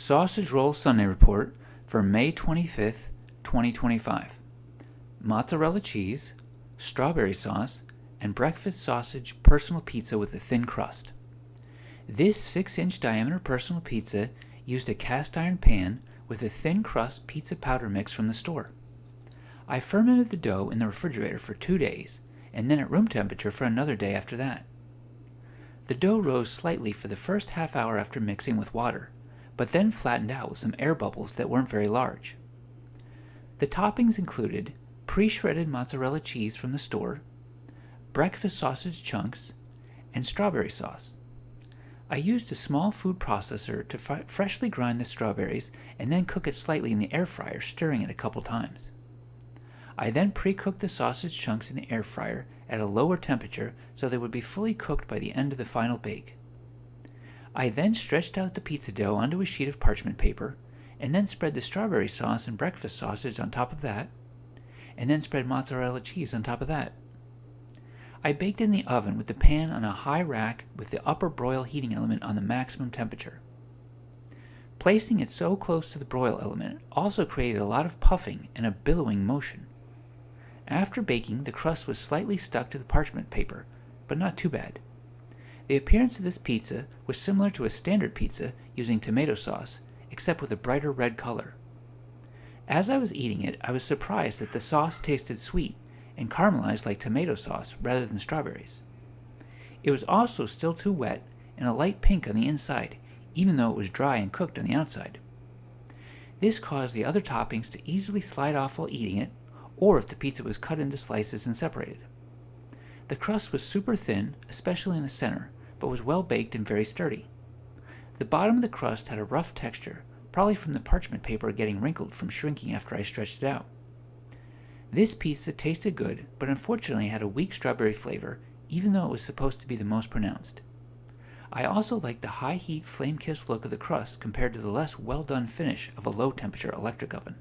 Sausage Roll Sunday Report for May 25th, 2025. Mozzarella cheese, strawberry sauce, and breakfast sausage personal pizza with a thin crust. This 6-inch diameter personal pizza used a cast iron pan with a thin crust pizza powder mix from the store. I fermented the dough in the refrigerator for 2 days and then at room temperature for another day after that. The dough rose slightly for the first half hour after mixing with water, but then flattened out with some air bubbles that weren't very large. The toppings included pre-shredded mozzarella cheese from the store, breakfast sausage chunks, and strawberry sauce. I used a small food processor to freshly grind the strawberries and then cook it slightly in the air fryer, stirring it a couple times. I then pre-cooked the sausage chunks in the air fryer at a lower temperature so they would be fully cooked by the end of the final bake. I then stretched out the pizza dough onto a sheet of parchment paper, and then spread the strawberry sauce and breakfast sausage on top of that, and then spread mozzarella cheese on top of that. I baked in the oven with the pan on a high rack with the upper broil heating element on the maximum temperature. Placing it so close to the broil element also created a lot of puffing and a billowing motion. After baking, the crust was slightly stuck to the parchment paper, but not too bad. The appearance of this pizza was similar to a standard pizza using tomato sauce, except with a brighter red color. As I was eating it, I was surprised that the sauce tasted sweet and caramelized like tomato sauce rather than strawberries. It was also still too wet and a light pink on the inside, even though it was dry and cooked on the outside. This caused the other toppings to easily slide off while eating it, or if the pizza was cut into slices and separated. The crust was super thin, especially in the center, but was well baked and very sturdy. The bottom of the crust had a rough texture, probably from the parchment paper getting wrinkled from shrinking after I stretched it out. This pizza tasted good, but unfortunately had a weak strawberry flavor, even though it was supposed to be the most pronounced. I also liked the high-heat, flame-kissed look of the crust compared to the less well-done finish of a low-temperature electric oven.